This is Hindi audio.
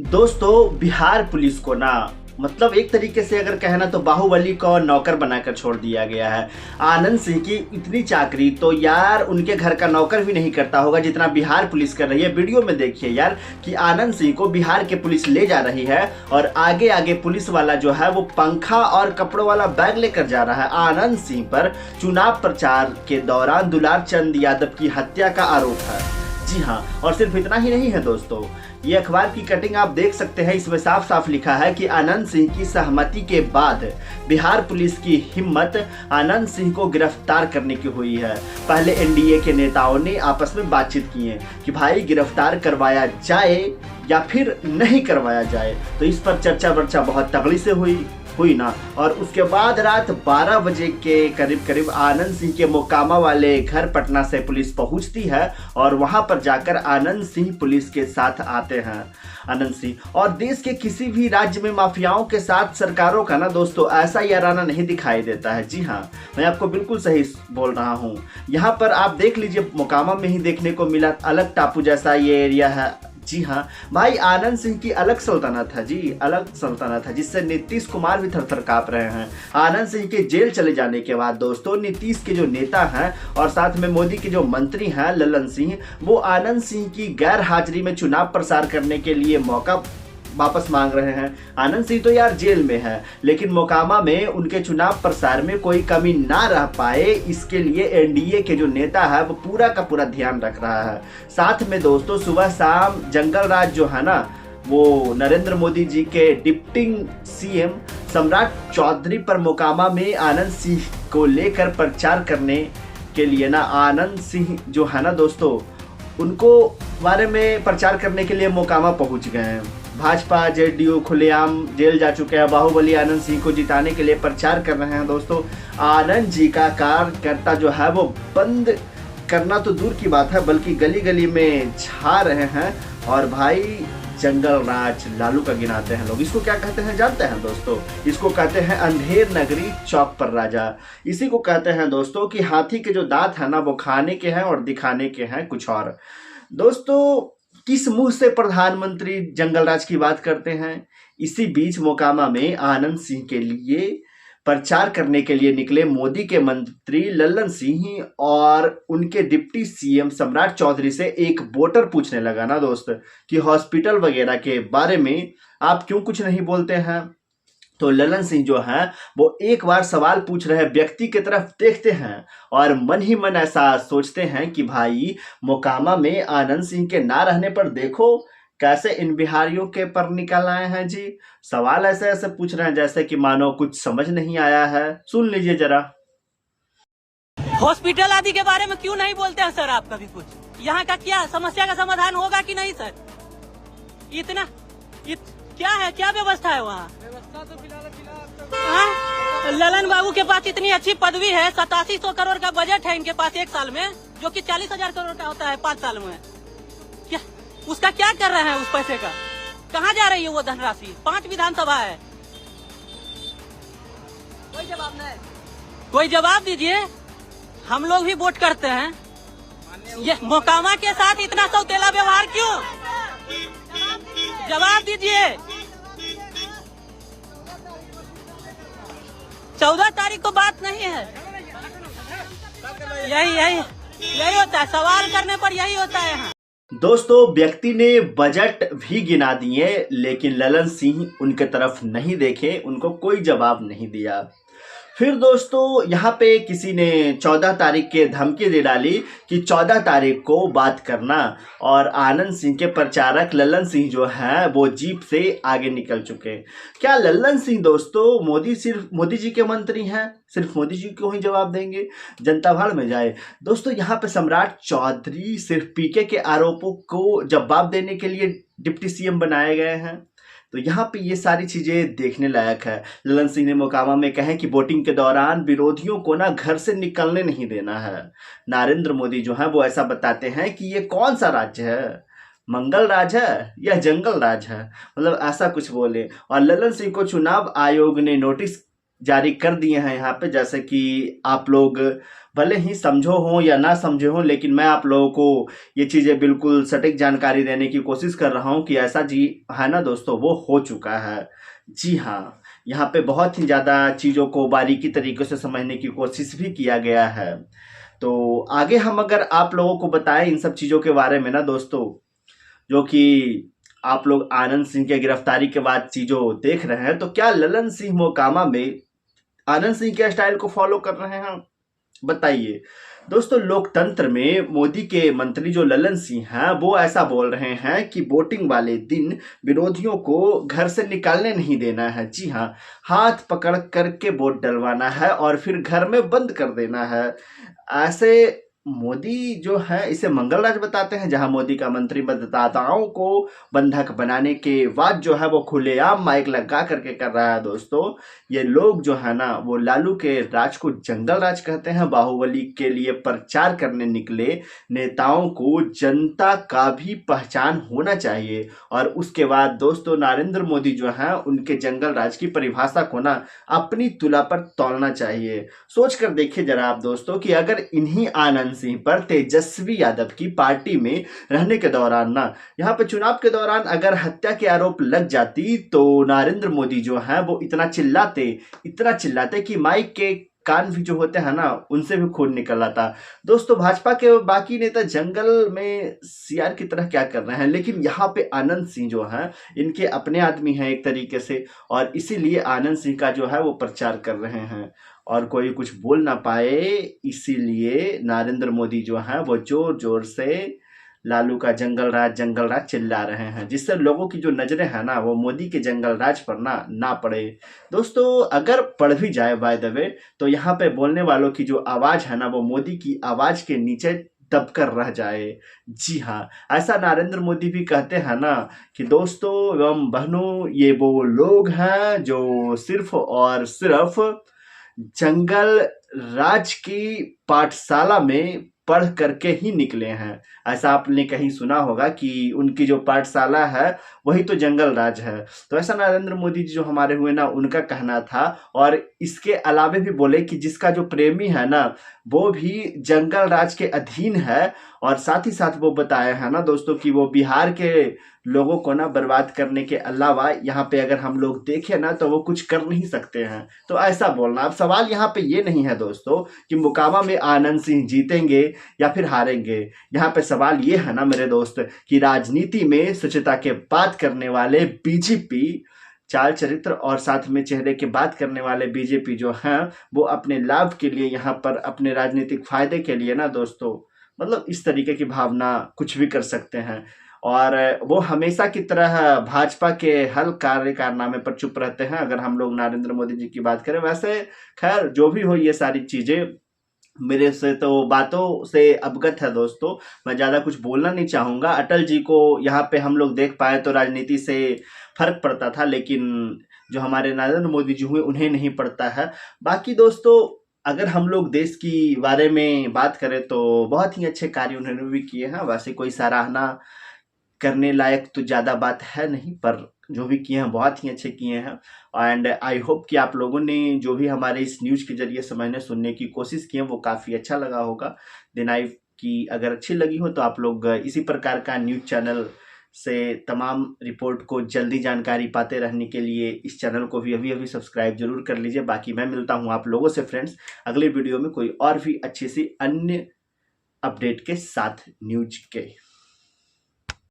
दोस्तों बिहार पुलिस को ना मतलब एक तरीके से अगर कहना तो बाहुबली को नौकर बनाकर छोड़ दिया गया है। आनंद सिंह की इतनी चाकरी तो यार उनके घर का नौकर भी नहीं करता होगा जितना बिहार पुलिस कर रही है। वीडियो में देखिए यार कि आनंद सिंह को बिहार के पुलिस ले जा रही है और आगे आगे पुलिस वाला जो है वो पंखा और कपड़ों वाला बैग लेकर जा रहा है। आनंद सिंह पर चुनाव प्रचार के दौरान दुलार चंद यादव की हत्या का आरोप है। जी हाँ, और सिर्फ इतना ही नहीं है दोस्तों, ये अखबार की कटिंग आप देख सकते हैं। इसमें साफ साफ लिखा है कि आनंद सिंह की सहमति के बाद बिहार पुलिस की हिम्मत आनंद सिंह को गिरफ्तार करने की हुई है। पहले एनडीए के नेताओं ने आपस में बातचीत की है कि भाई गिरफ्तार करवाया जाए या फिर नहीं करवाया जाए, तो इस पर चर्चा वर्चा बहुत तगड़ी से हुई ना। और उसके बाद रात 12 बजे के करीब करीब आनंद सिंह के मोकामा वाले घर पटना से पुलिस पहुंचती है और वहां पर जाकर आनंद सिंह पुलिस के साथ आते हैं। आनंद सिंह और देश के किसी भी राज्य में माफियाओं के साथ सरकारों का ना दोस्तों ऐसा याराना नहीं दिखाई देता है। जी हाँ, मैं आपको बिल्कुल सही बोल रहा हूँ। यहाँ पर आप देख लीजिए, मोकामा में ही देखने को मिला, अलग टापू जैसा ये एरिया है। जी हाँ भाई, आनंद सिंह की अलग सल्तनत है जी, अलग सल्तनत है जिससे नीतीश कुमार भी थर-थर कांप रहे हैं। आनंद सिंह के जेल चले जाने के बाद दोस्तों नीतीश के जो नेता हैं और साथ में मोदी के जो मंत्री हैं लल्लन सिंह, वो आनंद सिंह की गैर हाजिरी में चुनाव प्रसार करने के लिए मौका वापस मांग रहे हैं। आनंद सिंह तो यार जेल में है, लेकिन मोकामा में उनके चुनाव प्रसार में कोई कमी ना रह पाए, इसके लिए एनडीए के जो नेता है वो पूरा का पूरा ध्यान रख रहा है। साथ में दोस्तों सुबह शाम जंगल राज जो है ना, वो नरेंद्र मोदी जी के डिप्टी सीएम सम्राट चौधरी पर मोकामा में आनंद सिंह को लेकर प्रचार करने के लिए ना, आनंद सिंह जो है ना दोस्तों, उनको बारे में प्रचार करने के लिए मोकामा पहुंच गए हैं। भाजपा जेडीयू खुलेआम जेल जा चुके हैं। बाहुबली आनंद सिंह को जिताने के लिए प्रचार कर रहे हैं दोस्तों। आनंद जी का कार्यकर्ता जो है वो बंद करना तो दूर की बात है, बल्कि गली गली में छा रहे हैं। और भाई जंगल राज लालू का गिनाते हैं लोग। इसको क्या कहते हैं जानते हैं दोस्तों? इसको कहते हैं अंधेर नगरी चौक पर राजा। इसी को कहते हैं दोस्तों कि हाथी के जो दांत है ना वो खाने के हैं और दिखाने के हैं कुछ और। दोस्तों किस मुंह से प्रधानमंत्री जंगल राज की बात करते हैं? इसी बीच मोकामा में आनंद सिंह के लिए प्रचार करने के लिए निकले मोदी के मंत्री लल्लन सिंह और उनके डिप्टी सीएम सम्राट चौधरी से एक वोटर पूछने लगा ना दोस्त कि हॉस्पिटल वगैरह के बारे में आप क्यों कुछ नहीं बोलते हैं। तो लल्लन सिंह जो है वो एक बार सवाल पूछ रहे व्यक्ति की तरफ देखते हैं और मन ही मन ऐसा सोचते हैं कि भाई मोकामा में आनंद सिंह के ना रहने पर देखो कैसे इन बिहारियों के पर निकल आए हैं जी। सवाल ऐसे ऐसे पूछ रहे हैं जैसे कि मानो कुछ समझ नहीं आया है। सुन लीजिए जरा। हॉस्पिटल आदि के बारे में क्यों नहीं बोलते हैं सर आप कभी कुछ? यहाँ का क्या समस्या का समाधान होगा कि नहीं सर? क्या है, क्या व्यवस्था है वहाँ? व्यवस्था तो फिलहाल ललन बाबू के पास इतनी अच्छी पदवी है, 8700 करोड़ का बजट है इनके पास एक साल में, जो कि 40,000 करोड़ का होता है 5 साल में। क्या उसका क्या कर रहे हैं? उस पैसे का कहाँ जा रही है वो धनराशि? 5 विधानसभा है, कोई जवाब नहीं। कोई जवाब दीजिए, हम लोग भी वोट करते हैं। ये मोकामा के साथ इतना सौतेला व्यवहार क्यों? जवाब दीजिए। 14 तारीख को बात नहीं है। यही होता है, सवाल करने पर यही होता है यहाँ। दोस्तों व्यक्ति ने बजट भी गिना दिए, लेकिन लल्लन सिंह उनके तरफ नहीं देखे, उनको कोई जवाब नहीं दिया। फिर दोस्तों यहाँ पे किसी ने 14 तारीख के धमकी दे डाली कि 14 तारीख को बात करना, और आनंद सिंह के प्रचारक लल्लन सिंह जो हैं वो जीप से आगे निकल चुके। क्या लल्लन सिंह दोस्तों सिर्फ मोदी जी के मंत्री हैं? सिर्फ मोदी जी को ही जवाब देंगे? जनता भाड़ में जाए। दोस्तों यहाँ पे सम्राट चौधरी सिर्फ पीके के आरोपों को जवाब देने के लिए डिप्टी सीएम बनाए गए हैं। तो यहाँ पे ये सारी चीजें देखने लायक है। लल्लन सिंह ने मोकामा में कहे कि वोटिंग के दौरान विरोधियों को ना घर से निकलने नहीं देना है। नरेंद्र मोदी जो है वो ऐसा बताते हैं कि ये कौन सा राज्य है, मंगल राज है या जंगल राज है, मतलब ऐसा कुछ बोले। और लल्लन सिंह को चुनाव आयोग ने नोटिस जारी कर दिए हैं यहाँ पे, जैसे कि आप लोग भले ही समझो हो या ना समझे हो, लेकिन मैं आप लोगों को ये चीज़ें बिल्कुल सटीक जानकारी देने की कोशिश कर रहा हूँ कि ऐसा जी है ना दोस्तों, वो हो चुका है। जी हाँ, यहाँ पे बहुत ही ज़्यादा चीज़ों को बारीकी तरीके से समझने की कोशिश भी किया गया है। तो आगे हम अगर आप लोगों को बताएं इन सब चीज़ों के बारे में ना दोस्तों, जो कि आप लोग आनंद सिंह के गिरफ्तारी के बाद चीज़ों देख रहे हैं, तो क्या ललन सिंह मोकामा में आनंद सिंह के स्टाइल को फॉलो कर रहे हैं? बताइए दोस्तों। लोकतंत्र में मोदी के मंत्री जो ललन सिंह हैं, वो ऐसा बोल रहे हैं कि वोटिंग वाले दिन विरोधियों को घर से निकालने नहीं देना है। जी हाँ, हाथ पकड़ करके वोट डलवाना है और फिर घर में बंद कर देना है। ऐसे मोदी जो है इसे मंगल राज बताते हैं, जहां मोदी का मंत्री मतदाताओं को बंधक बनाने के बाद जो है वो खुलेआम माइक लगा करके कर रहा है। दोस्तों, ये लोग जो है ना, वो लालू के राज को जंगल राज कहते हैं। बाहुबली के लिए प्रचार करने निकले नेताओं को जनता का भी पहचान होना चाहिए, और उसके बाद दोस्तों नरेंद्र मोदी जो है उनके जंगल राज की परिभाषा को ना अपनी तुला पर तौलना चाहिए। सोच कर देखिए जरा आप दोस्तों कि अगर इन्हीं आनंद सिंह पर तेजस्वी यादव की पार्टी में रहने के दौरान ना, यहाँ पे चुनाव के दौरान अगर हत्या के आरोप लग जाती, तो नरेंद्र मोदी जो है वो इतना चिल्लाते कि माइक के कान भी जो होते हैं ना, उनसे भी खून निकल आता। दोस्तों, भाजपा के बाकी नेता जंगल में सियार की तरह क्या कर रहे हैं, लेकिन यहाँ पे आनंद सिंह जो है इनके अपने आदमी हैं एक तरीके से, और इसीलिए आनंद सिंह का जो है वो प्रचार कर रहे हैं और कोई कुछ बोल ना पाए, इसीलिए नरेंद्र मोदी जो है वो जोर जोर से लालू का जंगल राज चिल्ला रहे हैं, जिससे लोगों की जो नजरें हैं ना वो मोदी के जंगल राज पर ना पड़े। दोस्तों, अगर पड़ भी जाए बाय द वे, तो यहाँ पे बोलने वालों की जो आवाज है ना, वो मोदी की आवाज के नीचे दबकर रह जाए। जी हाँ, ऐसा नरेंद्र मोदी भी कहते हैं ना कि दोस्तों एवं बहनों, ये वो लोग हैं जो सिर्फ और सिर्फ जंगल राज की पाठशाला में पढ़ करके ही निकले हैं। ऐसा आपने कहीं सुना होगा कि उनकी जो पाठशाला है वही तो जंगल राज है। तो ऐसा नरेंद्र मोदी जी जो हमारे हुए ना, उनका कहना था। और इसके अलावे भी बोले कि जिसका जो प्रेमी है ना, वो भी जंगल राज के अधीन है, और साथ ही साथ वो बताया है ना दोस्तों कि वो बिहार के लोगों को ना बर्बाद करने के अलावा यहाँ पे अगर हम लोग देखें ना, तो वो कुछ कर नहीं सकते हैं। तो ऐसा बोलना। अब सवाल यहाँ पे ये नहीं है दोस्तों कि मोकामा में आनंद सिंह जीतेंगे या फिर हारेंगे। यहाँ पे सवाल ये है ना मेरे दोस्त कि राजनीति में स्वच्छता के बात करने वाले बीजेपी, चाल चरित्र और साथ में चेहरे की बात करने वाले बीजेपी जो हैं, वो अपने लाभ के लिए, यहाँ पर अपने राजनीतिक फायदे के लिए ना दोस्तों, मतलब इस तरीके की भावना कुछ भी कर सकते हैं। और वो हमेशा की तरह भाजपा के हर कार्य कारनामे पर चुप रहते हैं, अगर हम लोग नरेंद्र मोदी जी की बात करें। वैसे खैर जो भी हो, ये सारी चीजें मेरे से तो बातों से अवगत है दोस्तों, मैं ज़्यादा कुछ बोलना नहीं चाहूँगा। अटल जी को यहाँ पे हम लोग देख पाए तो राजनीति से फर्क पड़ता था, लेकिन जो हमारे नरेंद्र मोदी जी हुए उन्हें नहीं पड़ता है। बाकी दोस्तों, अगर हम लोग देश की बारे में बात करें तो बहुत ही अच्छे कार्य उन्होंने भी किए हैं। वैसे कोई सराहना करने लायक तो ज़्यादा बात है नहीं, पर जो भी किए हैं बहुत ही अच्छे किए हैं। एंड आई होप कि आप लोगों ने जो भी हमारे इस न्यूज़ के जरिए समझने सुनने की कोशिश की है वो काफ़ी अच्छा लगा होगा। देन आई की अगर अच्छी लगी हो तो आप लोग इसी प्रकार का न्यूज़ चैनल से तमाम रिपोर्ट को जल्दी जानकारी पाते रहने के लिए इस चैनल को भी अभी सब्सक्राइब जरूर कर लीजिए। बाकी मैं मिलता हूँ आप लोगों से फ्रेंड्स अगले वीडियो में कोई और भी अच्छी सी अन्य अपडेट के साथ न्यूज़ के।